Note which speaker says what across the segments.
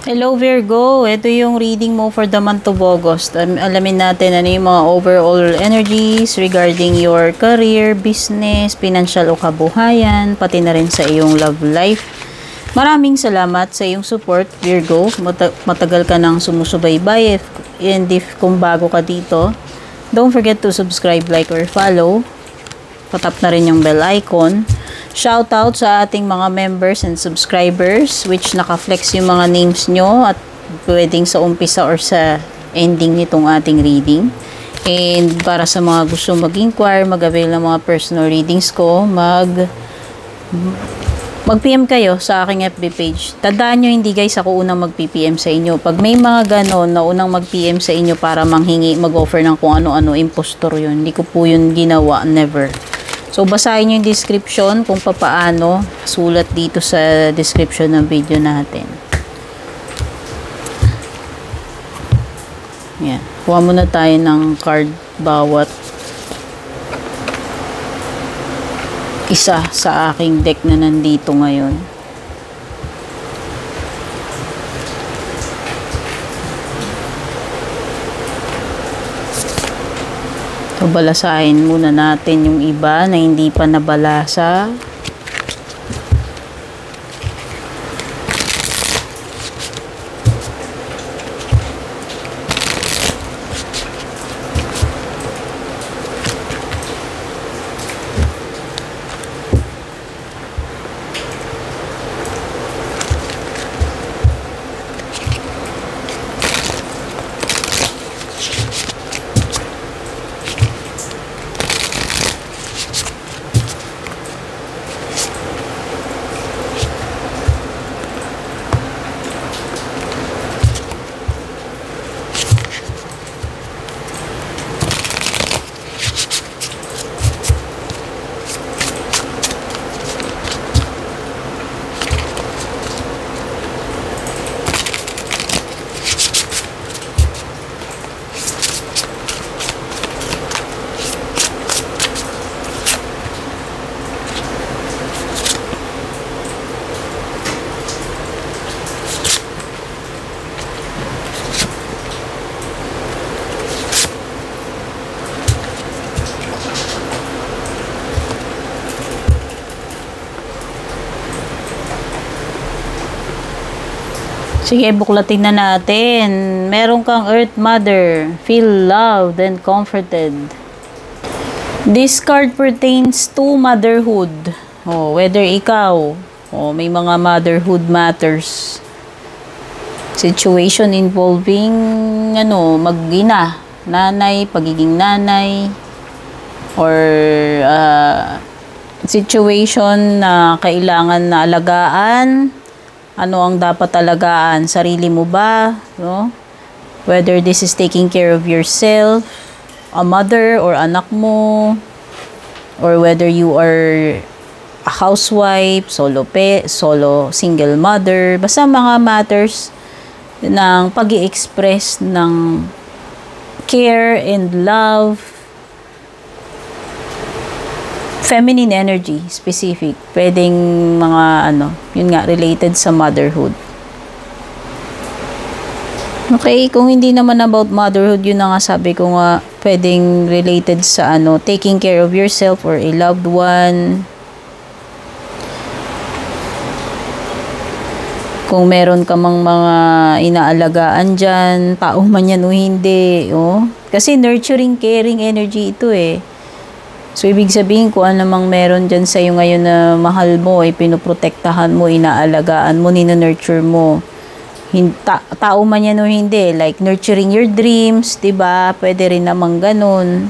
Speaker 1: Hello Virgo, ito yung reading mo for the month of August. Alamin natin ano yung mga overall energies regarding your career, business, financial o kabuhayan, pati na rin sa iyong love life. Maraming salamat sa iyong support Virgo. Matagal ka nang sumusubaybay and if kung bago ka dito, don't forget to subscribe, like or follow. Patap na rin yung bell icon. Shoutout sa ating mga members and subscribers which naka-flex yung mga names nyo at pwedeng sa umpisa or sa ending nitong ating reading. And para sa mga gusto mag-inquire, mag-avail ng mga personal readings ko, mag-PM kayo sa aking FB page. Tandaan nyo, hindi guys ako unang mag-PPM sa inyo. Pag may mga ganon na unang mag-PM sa inyo para manghingi, mag-offer ng kung ano-ano, impostor yun. Hindi ko po yun ginawa, never. So, basahin nyo yung description kung papaano. Sulat dito sa description ng video natin. Yan. Kuha muna tayo ng card bawat isa sa aking deck na nandito ngayon. So, balasahin muna natin yung iba na hindi pa nabalasa. Sige, buklatin na natin. Meron kang Earth Mother. Feel loved and comforted. This card pertains to motherhood. Whether ikaw, may mga motherhood matters. Situation involving, mag-ina, nanay, pagiging nanay, or situation na kailangan na alagaan. Ano ang dapat alagaan? Sarili mo ba? No? Whether this is taking care of yourself, a mother or anak mo, or whether you are a housewife, solo single mother, basta mga matters ng pag-i-express ng care and love, feminine energy, specific. Pwedeng mga, yun nga, related sa motherhood. Okay, kung hindi naman about motherhood, yun na nga sabi ko nga, pwedeng related sa, taking care of yourself or a loved one. Kung meron ka mang mga inaalagaan dyan, tao man yan o hindi, Kasi nurturing, caring energy ito eh. So, ibig sabihin ko, namang meron dyan sa'yo ngayon na mahal mo, pinoprotektahan mo, inaalagaan mo, ninanurture mo. Tao man yan o hindi. Like, nurturing your dreams, diba? Pwede rin namang ganun.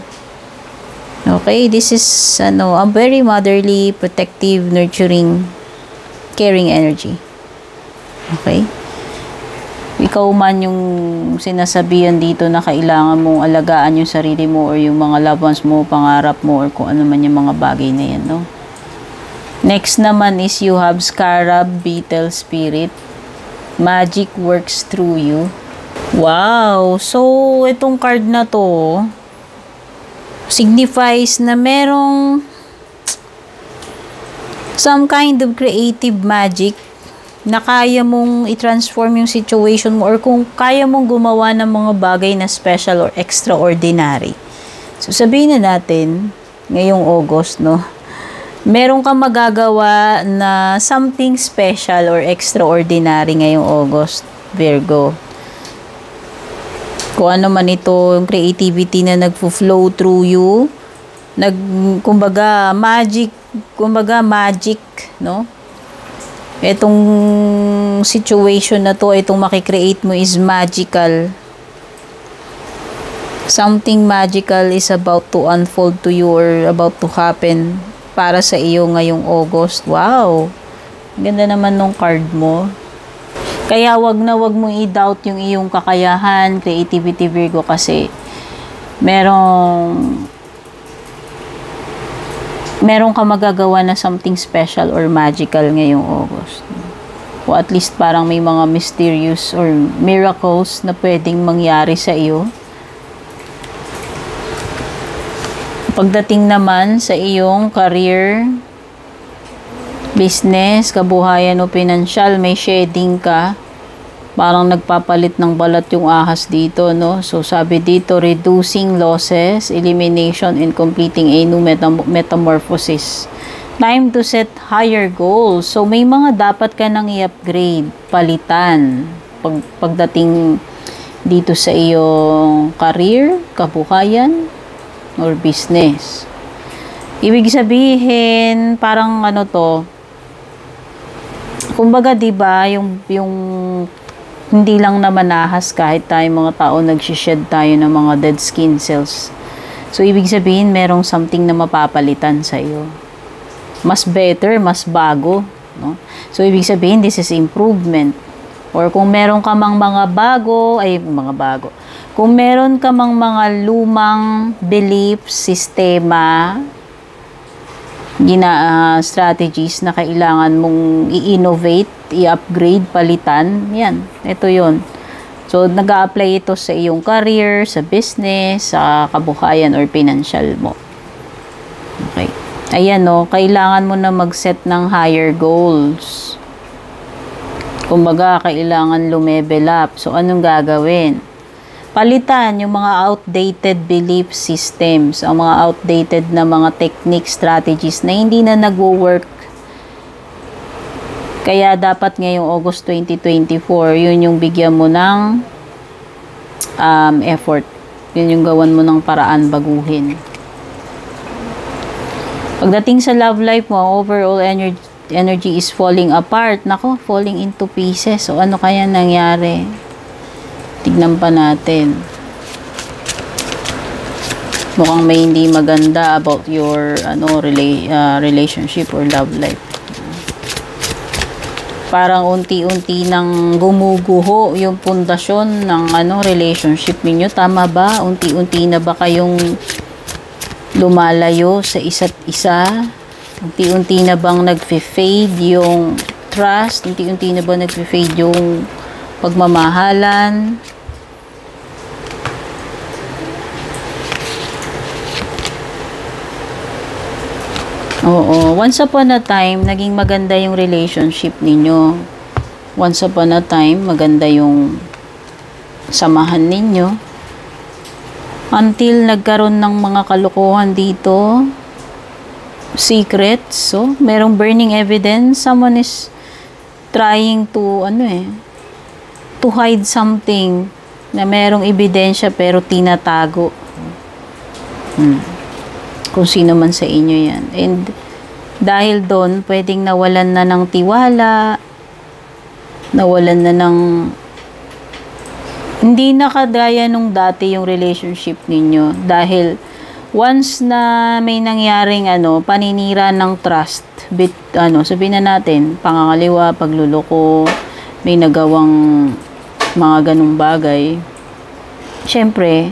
Speaker 1: Okay, this is, a very motherly, protective, nurturing, caring energy. Okay? Ikaw man yung sinasabihan dito na kailangan mong alagaan yung sarili mo or yung mga loved ones mo, pangarap mo, or kung ano man yung mga bagay na yan, no? Next naman is you have Scarab Beetle Spirit. Magic works through you. Wow! So, itong card na to signifies na merong some kind of creative magic na kaya mong i-transform yung situation mo or kung kaya mong gumawa ng mga bagay na special or extraordinary. So, sabihin na natin, ngayong August, no? Meron kang magagawa na something special or extraordinary ngayong August, Virgo. Kung ano man ito, yung creativity na nagfo-flow through you, kumbaga magic, no? Itong situation na to, itong makikreate mo is magical. Something magical is about to unfold to you or about to happen para sa iyo ngayong August. Wow! Ganda naman nung card mo. Kaya wag mong i-doubt yung iyong kakayahan, creativity, Virgo, kasi meron ka magagawa na something special or magical ngayong August. O at least parang may mga mysterious or miracles na pwedeng mangyari sa iyo. Pagdating naman sa iyong career, business, kabuhayan o pinansyal, may shedding ka. Parang nagpapalit ng balat yung ahas dito, no? So, sabi dito, reducing losses, elimination, and completing a new metamorphosis. Time to set higher goals. So, may mga dapat ka nang i-upgrade, palitan. Pagdating dito sa iyong career, kabuhayan, or business. Ibig sabihin, parang ano to, kumbaga, diba, yung hindi lang naman ahas, kahit tayo mga tao nagsished tayo ng mga dead skin cells. So, ibig sabihin, merong something na mapapalitan sa iyo. Mas better, mas bago, no? So, ibig sabihin, this is improvement. Or kung meron ka mang mga bago, kung meron ka mang mga lumang belief, sistema, strategies na kailangan mong i-innovate, i-upgrade, palitan, yan, ito yon. So, nag-a-apply ito sa iyong career, sa business, sa kabuhayan or financial mo. Okay. Ayan, no, kailangan mo na mag-set ng higher goals. Kumbaga, kailangan lumevel up. So, anong gagawin? Palitan yung mga outdated belief systems, ang mga outdated na mga technique, strategies na hindi na nagwo-work. Kaya dapat ngayong August 2024, yun yung bigyan mo ng effort. Yun yung gawan mo ng paraan baguhin. Pagdating sa love life mo, overall energy is falling apart. Nako, falling into pieces. So, ano kaya nangyari? Tignan pa natin. Mukhang may hindi maganda about your relationship or love life. Parang unti-unti nang gumuguho yung pundasyon ng relationship ninyo. Tama ba? Unti-unti na ba kayong lumalayo sa isa't isa? Unti-unti na bang nagfe-fade yung trust? Unti-unti na ba nagfe-fade yung pagmamahalan? Oo. Once upon a time, naging maganda yung relationship ninyo. Once upon a time, maganda yung samahan ninyo. Until nagkaroon ng mga kalokohan dito. Secrets. So, merong burning evidence. Someone is trying to, to hide something na merong ebidensya pero tinatago. Kung sino man sa inyo yan. And dahil doon, pwedeng nawalan na ng tiwala, nawalan na ng hindi na kadaya nung dati yung relationship ninyo. Dahil once na may nangyaring paninira ng trust, sabihin na natin, pangangaliwa, pagluloko, may nagawang mga ganung bagay, syempre,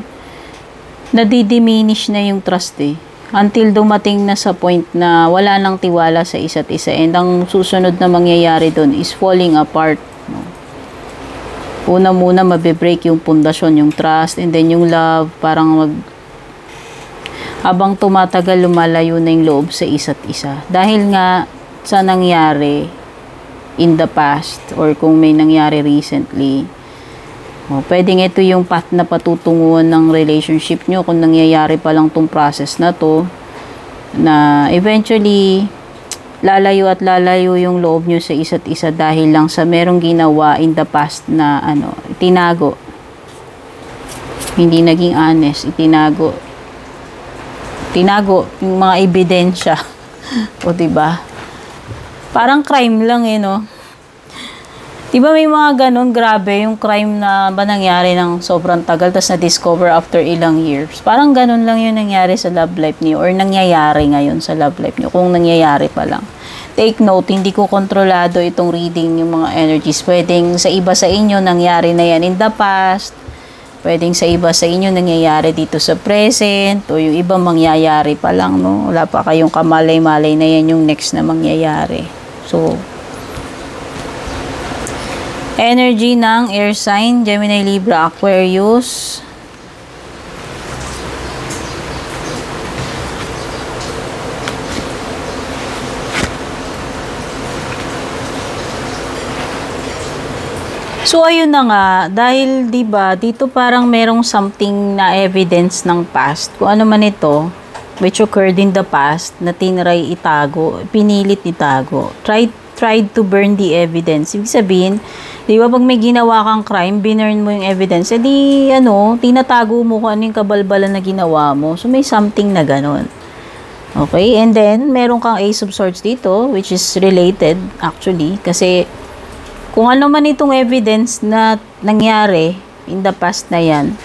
Speaker 1: nadidiminish na yung trust until dumating na sa point na wala nang tiwala sa isa't isa. And ang susunod na mangyayari doon is falling apart. Una-muna mabe-break yung pundasyon, yung trust, and then yung love, parang habang tumatagal, lumalayo na yung loob sa isa't isa. Dahil nga sa nangyari, in the past or kung may nangyari recently. Pwedeng ito yung path na patutunguhan ng relationship nyo kung nangyayari pa lang tong process na to, na eventually lalayo at lalayo yung loob nyo sa isa't isa dahil lang sa merong ginawa in the past na itinago. Hindi naging honest, itinago yung mga ebidensya. O diba? Parang crime lang no? Diba may mga ganun, grabe, yung crime na ba nangyari ng sobrang tagal tapos na-discover after ilang years. Parang ganun lang yung nangyari sa love life niyo or nangyayari ngayon sa love life niyo kung nangyayari pa lang. Take note, hindi ko kontrolado itong reading yung mga energies. Pwedeng sa iba sa inyo nangyari na yan in the past. Pwedeng sa iba sa inyo nangyayari dito sa present o yung iba mangyayari pa lang, no? Wala pa kayong kamalay-malay na yan yung next na mangyayari. So, energy ng air sign, Gemini, Libra, Aquarius. So, ayun na nga, dahil 'di ba dito parang merong something na evidence ng past, kung ano man ito, which occurred in the past, na tinry itago, pinilit itago, tried to burn the evidence. Ibig sabihin, 'di ba pag may ginawa kang crime, binurn mo yung evidence, edi tinatago mo kung ano yung kabalbalan na ginawa mo. So, may something na ganon. Okay, and then, meron kang Ace of Swords dito, which is related, actually, kasi kung ano man itong evidence na nangyari in the past na yan,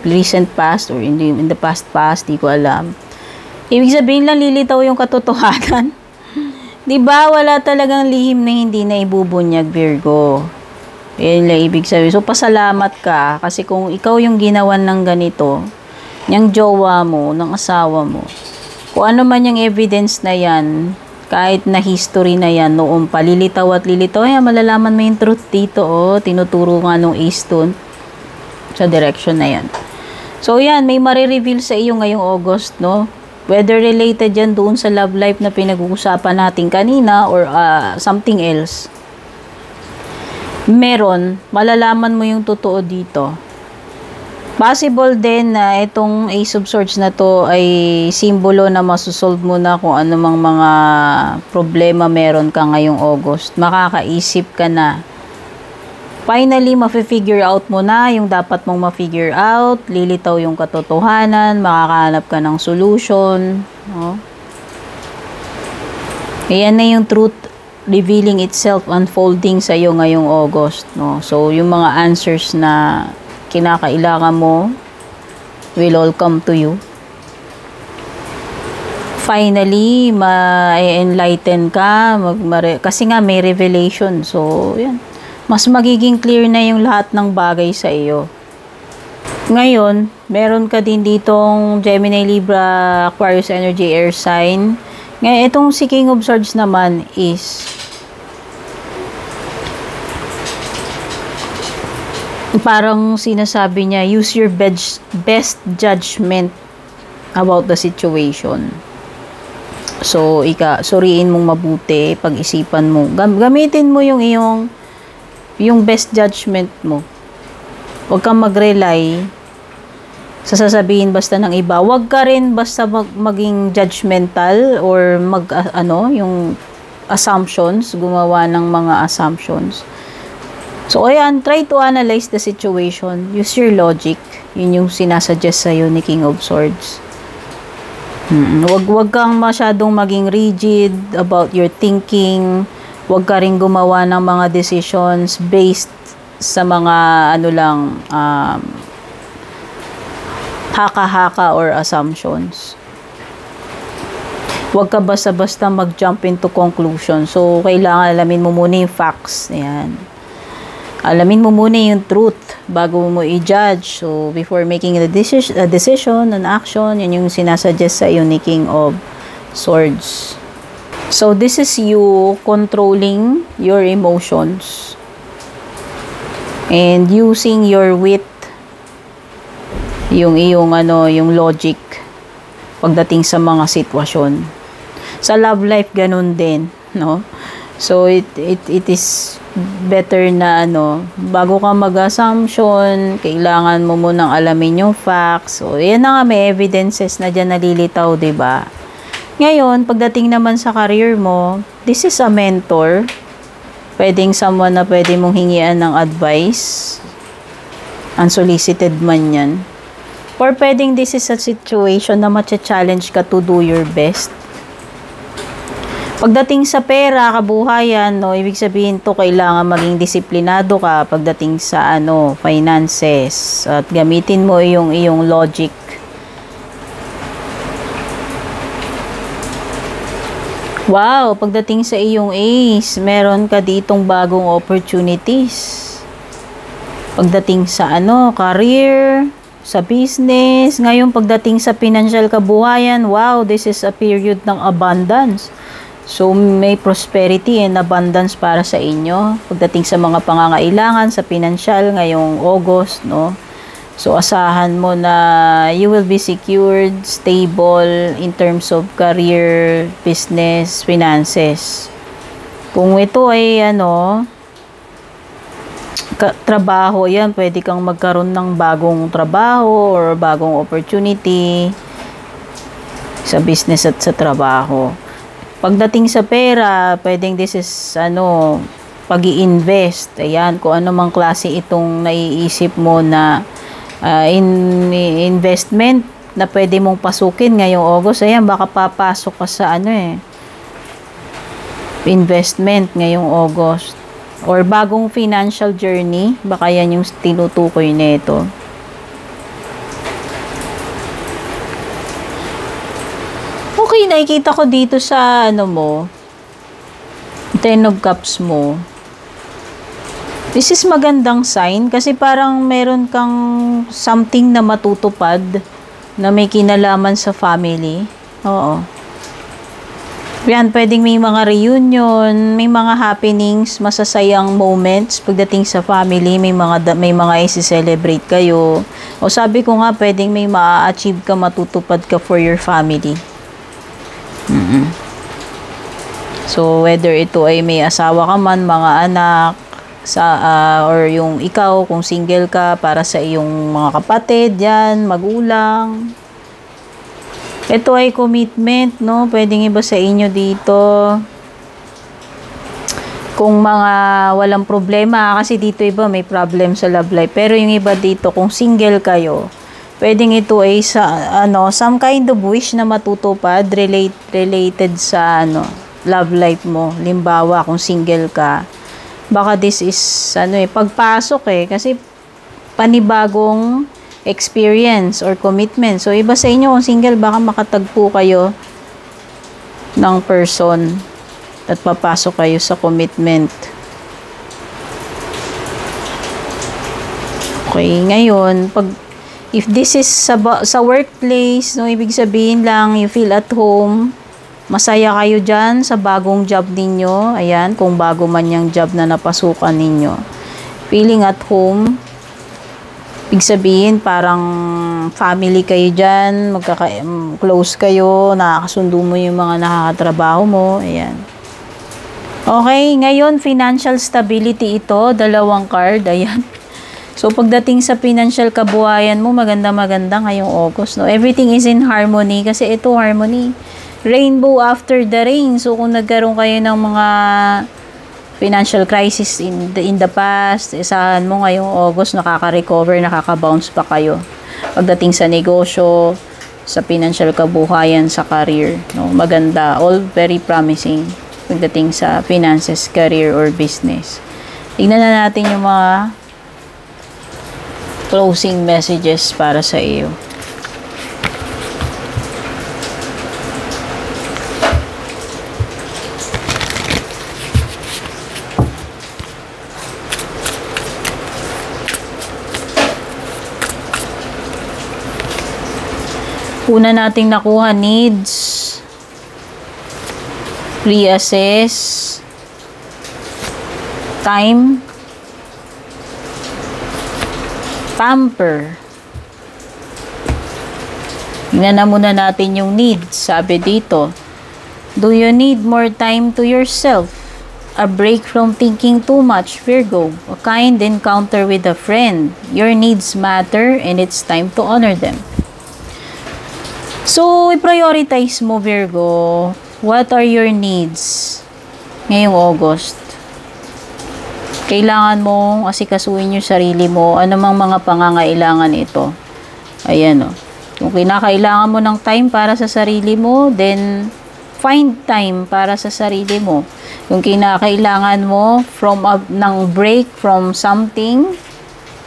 Speaker 1: recent past or in the past, di ko alam. Ibig sabihin lang lilitaw yung katotohanan. Diba, wala talagang lihim na hindi na ibubunyag, Virgo. Yan lang ibig sabihin. So, pasalamat ka kasi kung ikaw yung ginawan ng ganito, yung jowa mo, ng asawa mo, kung ano man yung evidence na yan, kahit na history na yan, noong palilitaw at lilitaw, ay malalaman mo yung truth dito, tinuturo nga nung Ace Stone sa direction na yan. So, yan, may marireveal sa iyo ngayong August, no? Whether related yan doon sa love life na pinag-uusapan natin kanina or something else. Meron, malalaman mo yung totoo dito. Possible din na itong Ace of Swords na to ay simbolo na masusolve mo na kung anumang mga problema meron ka ngayong August. Makakaisip ka na. Finally, ma-figure out mo na yung dapat mong ma-figure out. Lilitaw yung katotohanan. Makakahanap ka ng solution. No? Ayan na yung truth revealing itself, unfolding sa iyo ngayong August. No? So, yung mga answers na kinakailangan mo will all come to you. Finally, ma-enlighten ka, kasi nga may revelation. So, yan. Mas magiging clear na yung lahat ng bagay sa iyo. Ngayon, meron ka din ditong Gemini, Libra, Aquarius energy, air sign. Ngayon, itong si King of Swords naman is parang sinasabi niya, use your best judgment about the situation. So, suriin mong mabuti, pag-isipan mo. Gamitin mo yung best judgment mo. Huwag kang mag-rely sa sasabihin basta ng iba. Huwag ka rin basta maging judgmental or yung assumptions, gumawa ng mga assumptions. So, ayan, try to analyze the situation. Use your logic. Yun yung sinasuggest sa'yo ni King of Swords. Huwag kang masyadong maging rigid about your thinking. Huwag ka rin gumawa ng mga decisions based sa mga haka-haka or assumptions. Huwag ka basta-basta mag-jump into conclusion. So, kailangan alamin mo muna yung facts. Ayan. Alamin mo muna yung truth bago mo i-judge. So, before making a decision, an action, yun yung sinasuggest sa iyo ni King of Swords. So, this is you controlling your emotions and using your wit, yung logic pagdating sa mga sitwasyon. Sa love life, ganun din, no? So, it is better na bago ka mag-assumption, kailangan mo munang alamin yung facts. So, yan na nga, may evidences na dyan nalilitaw, diba? Ngayon, pagdating naman sa career mo, this is a mentor. Pwedeng someone na pwede mong hingian ng advice. Unsolicited man yan. Or pwedeng this is a situation na matcha-challenge ka to do your best. Pagdating sa pera, kabuhayan, ibig sabihin to kailangan maging disiplinado ka pagdating sa finances at gamitin mo iyong logic. Wow, pagdating sa iyong ace, meron ka ditong bagong opportunities. Pagdating sa career, sa business, ngayon pagdating sa financial kabuhayan, wow, this is a period ng abundance. So, may prosperity and abundance para sa inyo. Pagdating sa mga pangangailangan sa financial ngayong August, So, asahan mo na you will be secured, stable in terms of career, business, finances. Kung ito ay trabaho yan, pwede kang magkaroon ng bagong trabaho or bagong opportunity sa business at sa trabaho. Pagdating sa pera, pwedeng this is pag-i-invest. Ayan, kung ano mang klase itong naiisip mo na investment na pwede mong pasukin ngayong August. Ayan, baka papasok ka sa investment ngayong August. Or bagong financial journey, baka yan yung tinutukoy nito. Okay, nakikita ko dito sa Ten of Cups mo. This is magandang sign kasi parang meron kang something na matutupad na may kinalaman sa family. Oo. Yan, pwedeng may mga reunion, may mga happenings, masasayang moments pagdating sa family, may mga isi-celebrate kayo. O sabi ko nga, pwedeng may ma-achieve ka, matutupad ka for your family. So, whether ito ay may asawa ka man, mga anak, or yung ikaw, kung single ka, para sa iyong mga kapatid, yan, magulang. Ito ay commitment, pwedeng iba sa inyo dito. Kung mga walang problema, kasi dito iba may problem sa love life. Pero yung iba dito, kung single kayo, pwedeng ito ay sa, some kind of wish na matutupad related sa, love life mo. Limbawa, kung single ka, baka this is, pagpasok kasi panibagong experience or commitment. So, iba sa inyo, kung single, baka makatagpo kayo ng person at papasok kayo sa commitment. Okay, ngayon, if this is sa workplace, ibig sabihin lang, you feel at home, masaya kayo dyan sa bagong job ninyo. Ayan, kung bago man yung job na napasukan ninyo. Feeling at home, ibig sabihin, parang family kayo dyan, close kayo, nakakasundo mo yung mga nakakatrabaho mo. Ayan. Okay, ngayon, financial stability ito, dalawang card. Ayan. So, pagdating sa financial kabuhayan mo, maganda-maganda ngayong August. Everything is in harmony kasi ito, harmony. Rainbow after the rain. So, kung nagkaroon kayo ng mga financial crisis in the past, isahan mo ngayong August, nakaka-recover, nakaka-bounce pa kayo. Pagdating sa negosyo, sa financial kabuhayan, sa career. Maganda. All very promising pagdating sa finances, career, or business. Tignan na natin yung mga closing messages para sa iyo. Una nating nakuha, needs, reassess, time, pamper. Tingnan na muna natin yung needs. Sabi dito, do you need more time to yourself? a break from thinking too much, Virgo. A kind encounter with a friend. Your needs matter and it's time to honor them. So, i-prioritize mo, Virgo. What are your needs ngayong August? Kailangan mong asikasuhin yung sarili mo. Ano mang mga pangangailangan ito. Ayan o. Kung kinakailangan mo ng time para sa sarili mo, then find time para sa sarili mo. Kung kinakailangan mo ng break from something,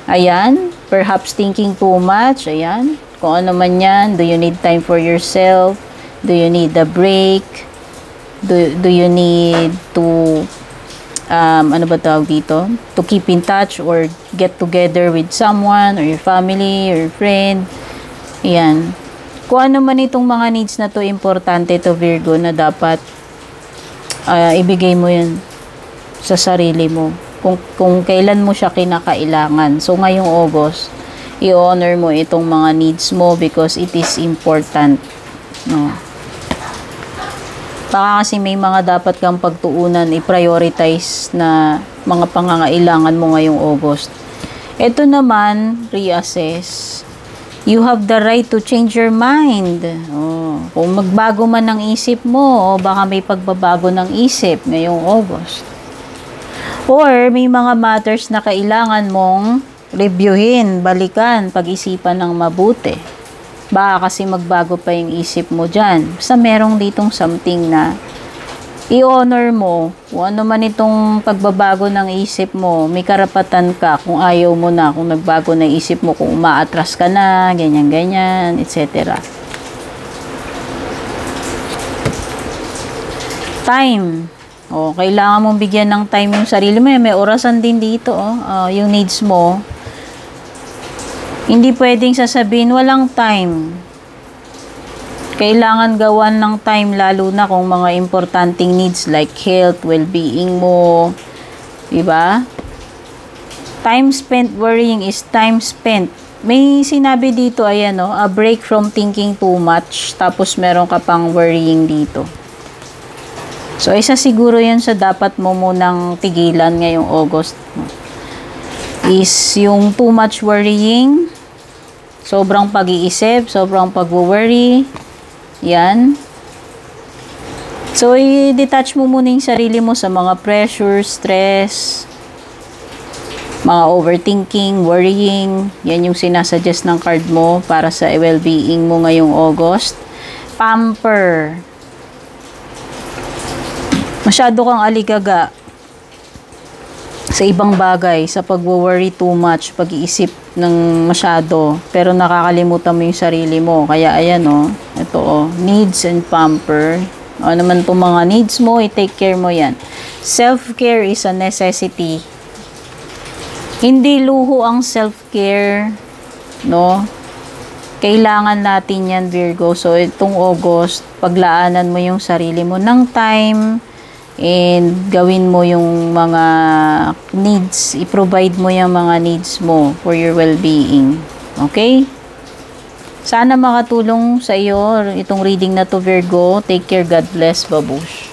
Speaker 1: ayan, perhaps thinking too much, ayan, kung ano man yan, do you need time for yourself? Do you need a break? Do you need to ano ba tawag dito? To keep in touch or get together with someone or your family or your friend. Ayan. Kung ano man itong mga needs na to, importante to, Virgo, na dapat ibigay mo yun sa sarili mo. Kung kailan mo siya kinakailangan. So, ngayong August, i-honor mo itong mga needs mo because it is important. No? Baka kasi may mga dapat kang pagtuunan, i-prioritize na mga pangangailangan mo ngayong August. Ito naman, reassess. You have the right to change your mind. Oh, kung magbago man ang isip mo, o baka may pagbabago ng isip ngayong August. Or may mga matters na kailangan mong reviewin, balikan, pag-isipan ng mabuti. Baka kasi magbago pa yung isip mo dyan. Basta merong ditong something na i-honor mo. Kung ano man itong pagbabago ng isip mo, may karapatan ka kung ayaw mo na, kung nagbago na isip mo, kung umaatras ka na, ganyan-ganyan, etc. Time. O, kailangan mong bigyan ng time yung sarili mo. May orasan din dito, yung needs mo. Hindi pwedeng sasabihin, walang time. Kailangan gawan ng time, lalo na kung mga importanteng needs like health, well-being mo. Diba? Time spent worrying is time spent. May sinabi dito, ayan o, a break from thinking too much. Tapos meron ka pang worrying dito. So, isa siguro yan sa dapat mo munang tigilan ngayong August. Is yung too much worrying, sobrang pag-iisip, sobrang pag-worry, yan. So, i-detach mo muna yung sarili mo sa mga pressure, stress, mga overthinking, worrying. Yan yung sinasuggest ng card mo para sa well-being mo ngayong August. Pamper. Masyado kang aligaga sa ibang bagay, sa pag-worry too much, pag-iisip ng masyado, pero nakakalimutan mo yung sarili mo. Kaya ayan o, ito o, needs and pamper. Ano naman itong mga needs mo, i-take care mo yan. Self-care is a necessity. Hindi luho ang self-care, no? Kailangan natin yan, Virgo. So, itong August, paglaanan mo yung sarili mo ng time, and gawin mo yung mga needs, i-provide mo yung mga needs mo for your well-being. Okay? Sana makatulong sa iyo itong reading na to, Virgo. Take care. God bless. Babush.